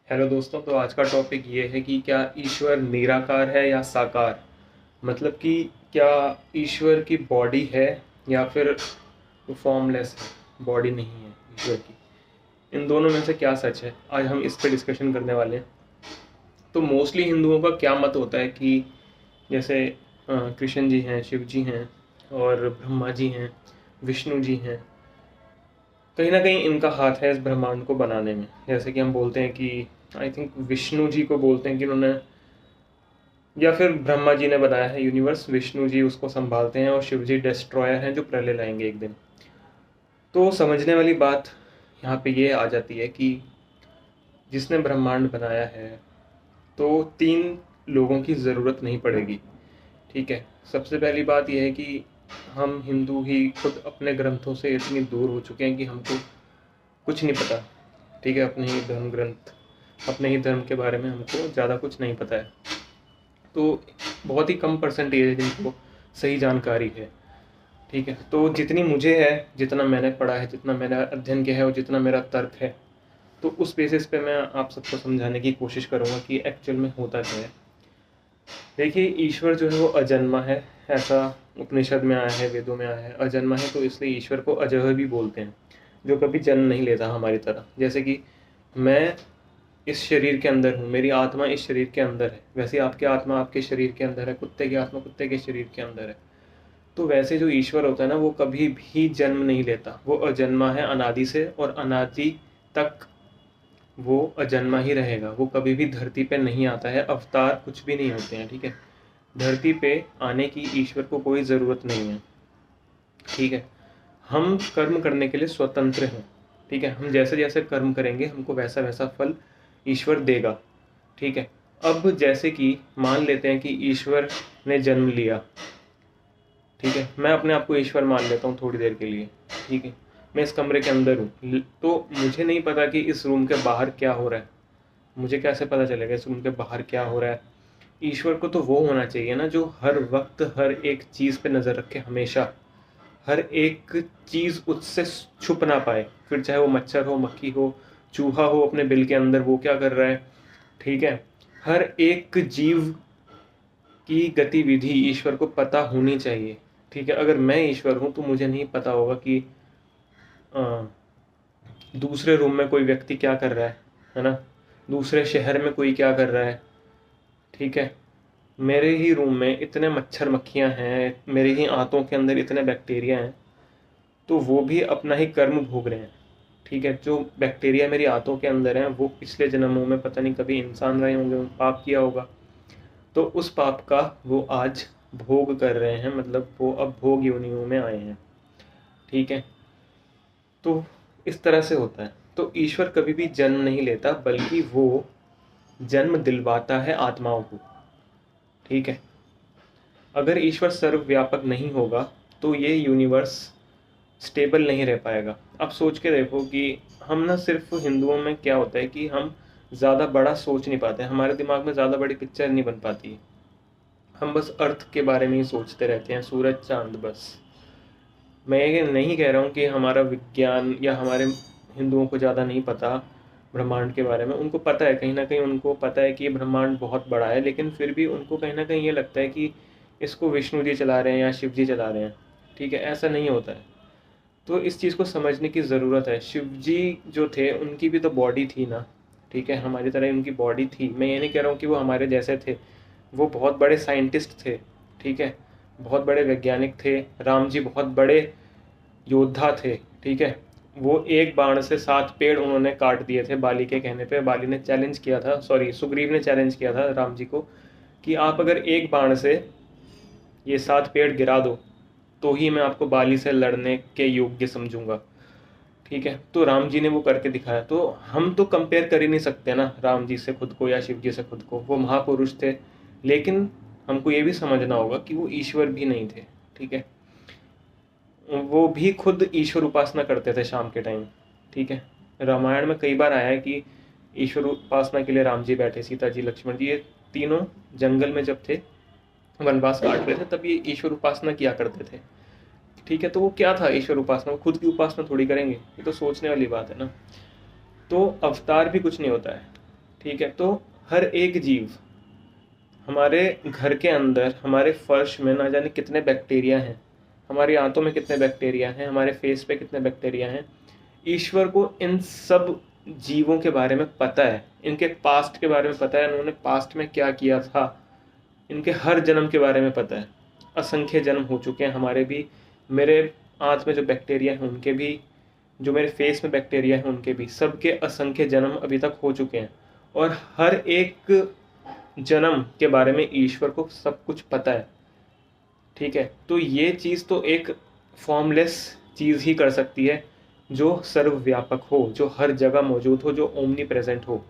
Hello दोस्तों। तो आज का टॉपिक ये है कि क्या ईश्वर निराकार है या साकार। मतलब कि क्या ईश्वर की बॉडी है या फिर वो फॉर्मलेस है, बॉडी नहीं है ईश्वर की। इन दोनों में से क्या सच है, आज हम इस पे डिस्कशन करने वाले हैं। तो मोस्टली हिंदुओं का क्या मत होता है कि जैसे कृष्ण जी हैं, शिव जी हैं और ब्रह्मा जी हैं, विष्णु जी हैं। कहीं ना कहीं इनका हाथ है इस ब्रह्मांड को बनाने में। जैसे कि हम बोलते हैं कि आई थिंक विष्णु जी को बोलते हैं कि उन्होंने, या फिर ब्रह्मा जी ने बनाया है यूनिवर्स, विष्णु जी उसको संभालते हैं और शिव जी डिस्ट्रॉयर हैं जो प्रलय लाएंगे एक दिन। तो समझने वाली बात यहाँ पे ये आ जाती है कि जिसने ब्रह्मांड बनाया है तो तीन लोगों की ज़रूरत नहीं पड़ेगी। ठीक है, सबसे पहली बात यह है कि हम हिंदू ही खुद अपने ग्रंथों से इतनी दूर हो चुके हैं कि हमको कुछ नहीं पता। ठीक है, अपने ही धर्म ग्रंथ, अपने ही धर्म के बारे में हमको ज़्यादा कुछ नहीं पता है। तो बहुत ही कम परसेंटेज है जिनको सही जानकारी है। ठीक है, तो जितनी मुझे है, जितना मैंने पढ़ा है, जितना मैंने अध्ययन किया है और जितना मेरा तर्क है, तो उस बेसिस पे मैं आप सबको समझाने की कोशिश करूँगा कि एक्चुअल में होता क्या है। देखिए, ईश्वर जो है वो अजन्मा है, ऐसा उपनिषद में आया है, वेदों में आया है। अजन्मा है तो इसलिए ईश्वर को अजह भी बोलते हैं, जो कभी जन्म नहीं लेता हमारी तरह। जैसे कि मैं इस शरीर के अंदर हूँ, मेरी आत्मा इस शरीर के अंदर है, वैसे आपकी आत्मा आपके शरीर के अंदर है, कुत्ते की आत्मा कुत्ते के शरीर के अंदर है। तो वैसे जो ईश्वर होता है ना, वो कभी भी जन्म नहीं लेता, वो अजन्मा है अनादि से, और अनादि तक वो अजन्मा ही रहेगा। वो कभी भी धरती पे नहीं आता है, अवतार कुछ भी नहीं होते हैं। ठीक है, धरती पे आने की ईश्वर को कोई ज़रूरत नहीं है। ठीक है, हम कर्म करने के लिए स्वतंत्र हैं। ठीक है, हम जैसे जैसे कर्म करेंगे हमको वैसा वैसा फल ईश्वर देगा। ठीक है, अब जैसे कि मान लेते हैं कि ईश्वर ने जन्म लिया। ठीक है, मैं अपने आप को ईश्वर मान लेता हूँ थोड़ी देर के लिए। ठीक है, मैं इस कमरे के अंदर हूँ, तो मुझे नहीं पता कि इस रूम के बाहर क्या हो रहा है। मुझे कैसे पता चलेगा इस रूम के बाहर क्या हो रहा है। ईश्वर को तो वो होना चाहिए ना जो हर वक्त हर एक चीज़ पे नज़र रखे, हमेशा हर एक चीज़ उससे छुप ना पाए। फिर चाहे वो मच्छर हो, मक्खी हो, चूहा हो अपने बिल के अंदर, वो क्या कर रहा है। ठीक है, हर एक जीव की गतिविधि ईश्वर को पता होनी चाहिए। ठीक है, अगर मैं ईश्वर हूँ तो मुझे नहीं पता होगा कि अ, दूसरे रूम में कोई व्यक्ति क्या कर रहा है ना, दूसरे शहर में कोई क्या कर रहा है। ठीक है, मेरे ही रूम में इतने मच्छर मक्खियाँ हैं, मेरे ही आंतों के अंदर इतने बैक्टीरिया हैं, तो वो भी अपना ही कर्म भोग रहे हैं। ठीक है, जो बैक्टीरिया मेरी आंतों के अंदर हैं वो पिछले जन्मों में पता नहीं कभी इंसान रहे होंगे, पाप किया होगा, तो उस पाप का वो आज भोग कर रहे हैं। मतलब वो अब भोग योनियों में आए हैं। ठीक है, तो इस तरह से होता है। तो ईश्वर कभी भी जन्म नहीं लेता, बल्कि वो जन्म दिलवाता है आत्माओं को। ठीक है, अगर ईश्वर सर्वव्यापक नहीं होगा तो ये यूनिवर्स स्टेबल नहीं रह पाएगा। अब सोच के देखो कि हम ना, सिर्फ हिंदुओं में क्या होता है कि हम ज़्यादा बड़ा सोच नहीं पाते, हमारे दिमाग में ज़्यादा बड़ी पिक्चर नहीं बन पाती है। हम बस अर्थ के बारे में ही सोचते रहते हैं, सूरज चांद बस। मैं ये नहीं कह रहा हूँ कि हमारा विज्ञान या हमारे हिंदुओं को ज़्यादा नहीं पता ब्रह्मांड के बारे में। उनको पता है, कहीं ना कहीं उनको पता है कि ये ब्रह्मांड बहुत बड़ा है, लेकिन फिर भी उनको कहीं ना कहीं ये लगता है कि इसको विष्णु जी चला रहे हैं या शिव जी चला रहे हैं। ठीक है, ऐसा नहीं होता है। तो इस चीज़ को समझने की ज़रूरत है। शिव जी जो थे उनकी भी तो बॉडी थी ना। ठीक है, हमारी तरह उनकी बॉडी थी। मैं ये नहीं कह रहा हूँ कि वो हमारे जैसे थे, वो बहुत बड़े साइंटिस्ट थे। ठीक है, बहुत बड़े वैज्ञानिक थे। राम जी बहुत बड़े योद्धा थे। ठीक है, वो एक बाण से 7 पेड़ उन्होंने काट दिए थे बाली के कहने पे। बाली ने चैलेंज किया था, सॉरी सुग्रीव ने चैलेंज किया था राम जी को कि आप अगर एक बाण से ये 7 पेड़ गिरा दो तो ही मैं आपको बाली से लड़ने के योग्य समझूंगा। ठीक है, तो राम जी ने वो करके दिखाया। तो हम तो कंपेयर कर ही नहीं सकते ना राम जी से खुद को या शिव जी से खुद को, वो महापुरुष थे। लेकिन हमको ये भी समझना होगा कि वो ईश्वर भी नहीं थे। ठीक है, वो भी खुद ईश्वर उपासना करते थे शाम के टाइम। ठीक है, रामायण में कई बार आया है कि ईश्वर उपासना के लिए राम जी बैठे, सीता जी, लक्ष्मण जी, ये तीनों जंगल में जब थे, वनवास काट रहे थे, तब ये ईश्वर उपासना किया करते थे। ठीक है, तो वो क्या था ईश्वर उपासना, वो खुद की उपासना थोड़ी करेंगे, ये तो सोचने वाली बात है ना। तो अवतार भी कुछ नहीं होता है। ठीक है, तो हर एक जीव, हमारे घर के अंदर, हमारे फर्श में ना जाने कितने बैक्टीरिया हैं, हमारी आंतों में कितने बैक्टीरिया हैं, हमारे फेस पे कितने बैक्टीरिया हैं। ईश्वर को इन सब जीवों के बारे में पता है, इनके पास्ट के बारे में पता है, इन्होंने पास्ट में क्या किया था, इनके हर जन्म के बारे में पता है। असंख्य जन्म हो चुके हैं हमारे भी, मेरे आंत में जो बैक्टीरिया हैं उनके भी, जो मेरे फेस में बैक्टीरिया हैं उनके भी, सबके असंख्य जन्म अभी तक हो चुके हैं। और हर एक जन्म के बारे में ईश्वर को सब कुछ पता है। ठीक है, तो ये चीज़ तो एक फॉर्मलेस चीज़ ही कर सकती है, जो सर्वव्यापक हो, जो हर जगह मौजूद हो, जो ओमनी प्रेजेंट हो।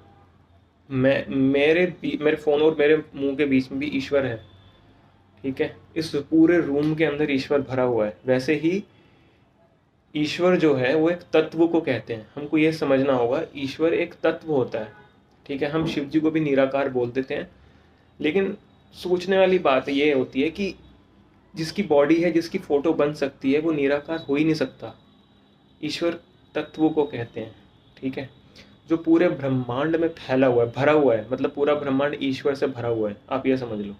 मेरे फ़ोन और मेरे मुंह के बीच में भी ईश्वर है। ठीक है, इस पूरे रूम के अंदर ईश्वर भरा हुआ है। वैसे ही ईश्वर जो है वो एक तत्व को कहते हैं, हमको ये समझना होगा, ईश्वर एक तत्व होता है। ठीक है, हम शिव जी को भी निराकार बोल देते हैं, लेकिन सोचने वाली बात ये होती है कि जिसकी बॉडी है, जिसकी फोटो बन सकती है, वो निराकार हो ही नहीं सकता। ईश्वर तत्व को कहते हैं। ठीक है, जो पूरे ब्रह्मांड में फैला हुआ है, भरा हुआ है, मतलब पूरा ब्रह्मांड ईश्वर से भरा हुआ है, आप ये समझ लो।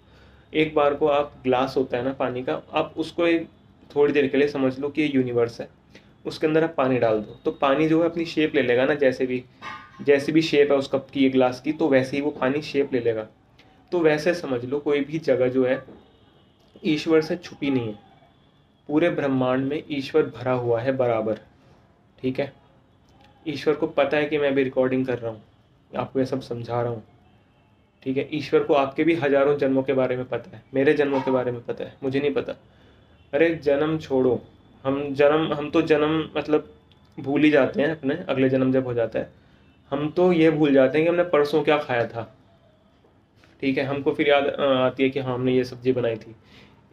एक बार को आप ग्लास होता है ना पानी का, आप उसको एक थोड़ी देर के लिए समझ लो कि ये यूनिवर्स है, उसके अंदर आप पानी डाल दो तो पानी जो है अपनी शेप ले लेगा ना, जैसी भी शेप है उस कप की, ये ग्लास की, तो वैसे ही वो पानी शेप ले लेगा। तो वैसे समझ लो कोई भी जगह जो है ईश्वर से छुपी नहीं है, पूरे ब्रह्मांड में ईश्वर भरा हुआ है बराबर। ठीक है, ईश्वर को पता है कि मैं भी रिकॉर्डिंग कर रहा हूँ, आपको ये सब समझा रहा हूँ। ठीक है, ईश्वर को आपके भी हजारों जन्मों के बारे में पता है, मेरे जन्मों के बारे में पता है, मुझे नहीं पता। अरे जन्म छोड़ो, हम तो जन्म मतलब भूल ही जाते हैं, अपने अगले जन्म जब हो जाता है हम तो ये भूल जाते हैं कि हमने परसों क्या खाया था। ठीक है, हमको फिर याद आती है कि हाँ हमने ये सब्जी बनाई थी।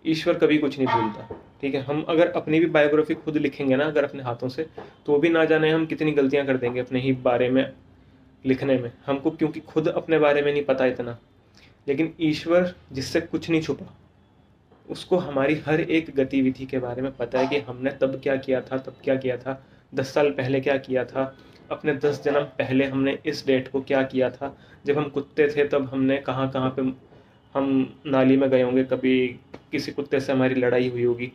ईश्वर कभी कुछ नहीं भूलता। ठीक है, हम अगर अपनी भी बायोग्राफी खुद लिखेंगे ना अगर अपने हाथों से, तो भी ना जाने हम कितनी गलतियां कर देंगे अपने ही बारे में लिखने में हमको, क्योंकि खुद अपने बारे में नहीं पता इतना। लेकिन ईश्वर जिससे कुछ नहीं छुपा, उसको हमारी हर एक गतिविधि के बारे में पता है कि हमने तब क्या किया था, तब क्या किया था, 10 साल पहले क्या किया था, अपने 10 जन्म पहले हमने इस डेट को क्या किया था, जब हम कुत्ते थे तब हमने कहाँ कहाँ पे हम नाली में गए होंगे, कभी किसी कुत्ते से हमारी लड़ाई हुई होगी।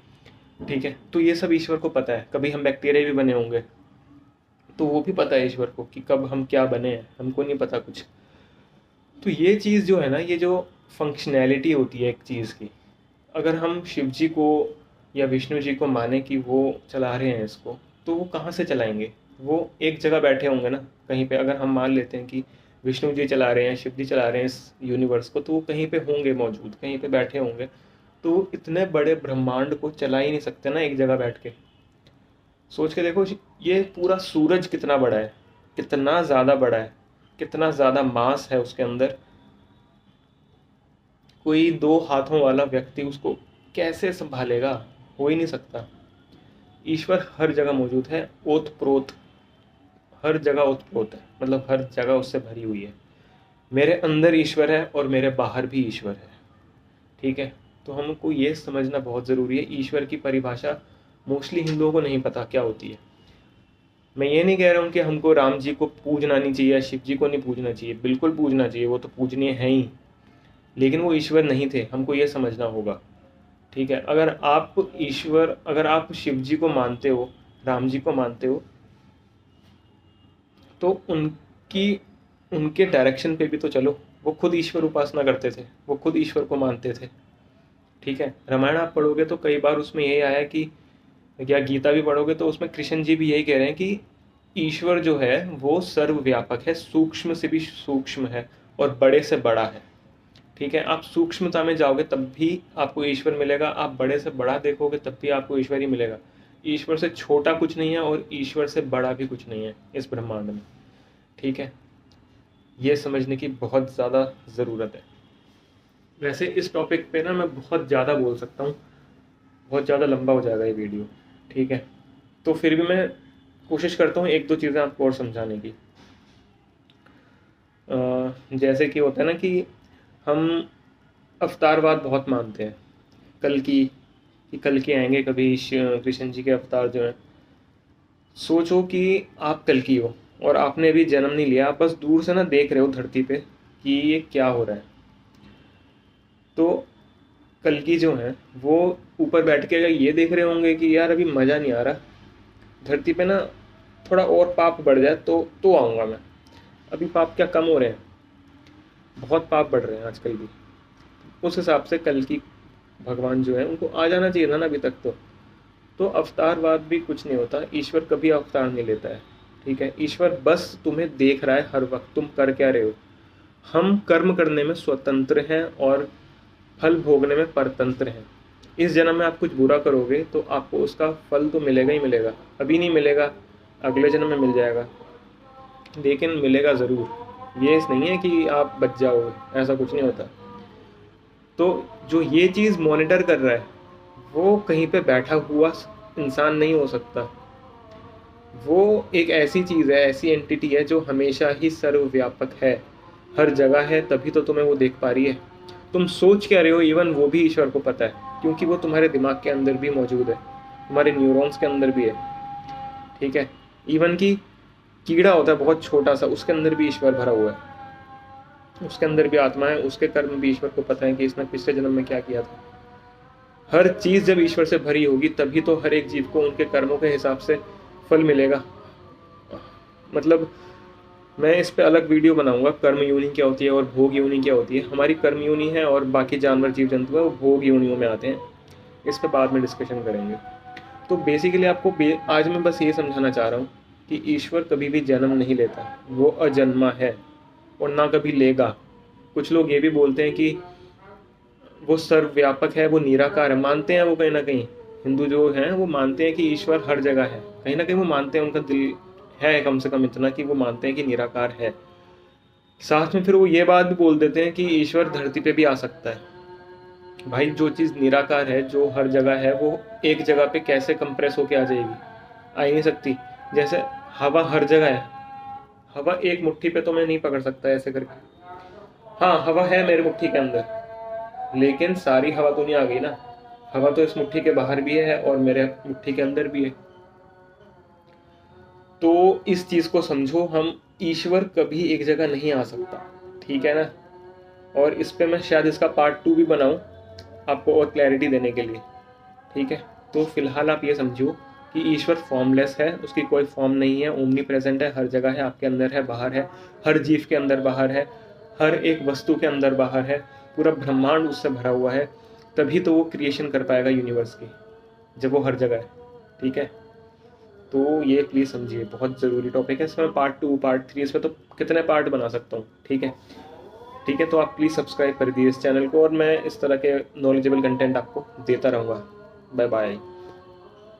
ठीक है, तो ये सब ईश्वर को पता है। कभी हम बैक्टीरिया भी बने होंगे तो वो भी पता है ईश्वर को कि कब हम क्या बने हैं, हमको नहीं पता कुछ। तो ये चीज़ जो है ना, ये जो फंक्शनैलिटी होती है एक चीज़ की, अगर हम शिव जी को या विष्णु जी को माने कि वो चला रहे हैं इसको, तो वो कहाँ से चलाएंगे? वो एक जगह बैठे होंगे ना कहीं पे। अगर हम मान लेते हैं कि विष्णु जी चला रहे हैं, शिव जी चला रहे हैं इस यूनिवर्स को, तो वो कहीं पे होंगे मौजूद, कहीं पे बैठे होंगे। तो वो इतने बड़े ब्रह्मांड को चला ही नहीं सकते ना एक जगह बैठ के। सोच के देखो, ये पूरा सूरज कितना बड़ा है, कितना ज़्यादा बड़ा है, कितना ज़्यादा मास है उसके अंदर। कोई 2 हाथों वाला व्यक्ति उसको कैसे संभालेगा? हो ही नहीं सकता। ईश्वर हर जगह मौजूद है, ओत प्रोत, हर जगह ओत प्रोत है, मतलब हर जगह उससे भरी हुई है। मेरे अंदर ईश्वर है और मेरे बाहर भी ईश्वर है। ठीक है, तो हमको ये समझना बहुत ज़रूरी है। ईश्वर की परिभाषा मोस्टली हिंदुओं को नहीं पता क्या होती है। मैं ये नहीं कह रहा हूँ कि हमको राम जी को पूजना नहीं चाहिए या शिव जी को नहीं पूजना चाहिए, बिल्कुल पूजना चाहिए, वो तो पूजनीय है ही, लेकिन वो ईश्वर नहीं थे, हमको ये समझना होगा। ठीक है, अगर आप शिव जी को मानते हो, राम जी को मानते हो, तो उनके डायरेक्शन पे भी तो चलो। वो खुद ईश्वर उपासना करते थे, वो खुद ईश्वर को मानते थे। ठीक है, रामायण आप पढ़ोगे तो कई बार उसमें यही आया कि, या गीता भी पढ़ोगे तो उसमें कृष्ण जी भी यही कह रहे हैं कि ईश्वर जो है वो सर्वव्यापक है, सूक्ष्म से भी सूक्ष्म है और बड़े से बड़ा है। ठीक है, आप सूक्ष्मता में जाओगे तब भी आपको ईश्वर मिलेगा, आप बड़े से बड़ा देखोगे तब भी आपको ईश्वर ही मिलेगा। ईश्वर से छोटा कुछ नहीं है और ईश्वर से बड़ा भी कुछ नहीं है इस ब्रह्मांड में। ठीक है, ये समझने की बहुत ज़्यादा ज़रूरत है। वैसे इस टॉपिक पे ना मैं बहुत ज़्यादा बोल सकता हूँ, बहुत ज़्यादा लंबा हो जाएगा ये वीडियो। ठीक है, तो फिर भी मैं कोशिश करता हूँ 1-2 चीज़ें आपको और समझाने की। जैसे कि होता है ना कि हम अवतारवाद बहुत मानते हैं, कल की आएंगे कभी कृष्ण जी के अवतार जो हैं। सोचो कि आप कल की हो, और आपने अभी जन्म नहीं लिया, आप बस दूर से ना देख रहे हो धरती पे कि ये क्या हो रहा है। तो कल्कि जो है वो ऊपर बैठ के अगर ये देख रहे होंगे कि यार अभी मज़ा नहीं आ रहा, धरती पे ना थोड़ा और पाप बढ़ जाए तो आऊँगा मैं। अभी पाप क्या कम हो रहे हैं, बहुत पाप बढ़ रहे हैं आजकल भी। उस हिसाब से कल्कि भगवान जो है उनको आ जाना चाहिए था ना अभी तक। तो अवतारवाद भी कुछ नहीं होता, ईश्वर कभी अवतार नहीं लेता है। ठीक है, ईश्वर बस तुम्हें देख रहा है हर वक्त तुम कर क्या रहे हो। हम कर्म करने में स्वतंत्र हैं और फल भोगने में परतंत्र हैं। इस जन्म में आप कुछ बुरा करोगे तो आपको उसका फल तो मिलेगा ही मिलेगा। अभी नहीं मिलेगा, अगले जन्म में मिल जाएगा, लेकिन मिलेगा ज़रूर। ये नहीं है कि आप बच जाओगे, ऐसा कुछ नहीं होता। तो जो ये चीज़ मॉनिटर कर रहा है वो कहीं पे बैठा हुआ इंसान नहीं हो सकता। वो एक ऐसी चीज़ है, ऐसी एंटिटी है जो हमेशा ही सर्वव्यापक है, हर जगह है, तभी तो तुम्हें वो देख पा रही है। तुम सोच क्या रहे हो इवन वो भी ईश्वर को पता है, क्योंकि वो तुम्हारे दिमाग के अंदर भी मौजूद है, तुम्हारे न्यूरॉन्स के अंदर भी है। ठीक है, इवन कि कीड़ा होता है बहुत छोटा सा, उसके अंदर भी ईश्वर भरा हुआ है, उसके अंदर भी आत्मा है, उसके कर्म भी ईश्वर को पता है कि इसने पिछले जन्म में क्या किया था। हर चीज़ जब ईश्वर से भरी होगी तभी तो हर एक जीव को उनके कर्मों के हिसाब से फल मिलेगा। मतलब मैं इस पे अलग वीडियो बनाऊंगा, कर्म योनि क्या होती है और भोग योनि क्या होती है। हमारी कर्म योनि है और बाकी जानवर जीव जंतु है वो भोग योनियों में आते हैं। इस पे बाद में डिस्कशन करेंगे। तो बेसिकली आपको आज मैं बस ये समझाना चाह रहा हूँ कि ईश्वर कभी भी जन्म नहीं लेता, वो अजन्मा है और ना कभी लेगा। कुछ लोग ये भी बोलते हैं कि वो सर्वव्यापक है, वो निराकार है, मानते हैं वो कहीं ना कहीं। हिंदू जो हैं वो मानते हैं कि ईश्वर हर जगह है, कहीं ना कहीं वो मानते हैं, उनका दिल है कम से कम इतना कि वो मानते हैं कि निराकार है। साथ में फिर वो ये बात भी बोल देते हैं कि ईश्वर धरती पे भी आ सकता है। भाई जो चीज़ निराकार है, जो हर जगह है, वो एक जगह पे कैसे कंप्रेस होके आ जाएगी? आ ही नहीं सकती। जैसे हवा हर जगह है, हवा एक मुट्ठी पे तो मैं नहीं पकड़ सकता ऐसे करके। हाँ, हवा है मेरे मुट्ठी के अंदर, लेकिन सारी हवा तो नहीं आ गई ना। हवा तो इस मुट्ठी के बाहर भी है और मेरे मुट्ठी के अंदर भी है। तो इस चीज को समझो, हम ईश्वर कभी एक जगह नहीं आ सकता। ठीक है ना? और इस पे मैं शायद इसका पार्ट 2 भी बनाऊं आपको और क्लैरिटी देने के लिए। ठीक है, तो फिलहाल आप ये समझो कि ईश्वर फॉर्मलेस है, उसकी कोई फॉर्म नहीं है, ओमनी प्रेजेंट है, हर जगह है, आपके अंदर है, बाहर है, हर जीव के अंदर बाहर है, हर एक वस्तु के अंदर बाहर है, पूरा ब्रह्मांड उससे भरा हुआ है। तभी तो वो क्रिएशन कर पाएगा यूनिवर्स की, जब वो हर जगह है। ठीक है, तो ये प्लीज़ समझिए, बहुत ज़रूरी टॉपिक है। इसमें पार्ट 2 पार्ट 3, इसमें तो कितने पार्ट बना सकता हूँ। ठीक है, ठीक है, तो आप प्लीज़ सब्सक्राइब कर दीजिए इस चैनल को और मैं इस तरह के नॉलेजेबल कंटेंट आपको देता रहूँगा। Bye bye.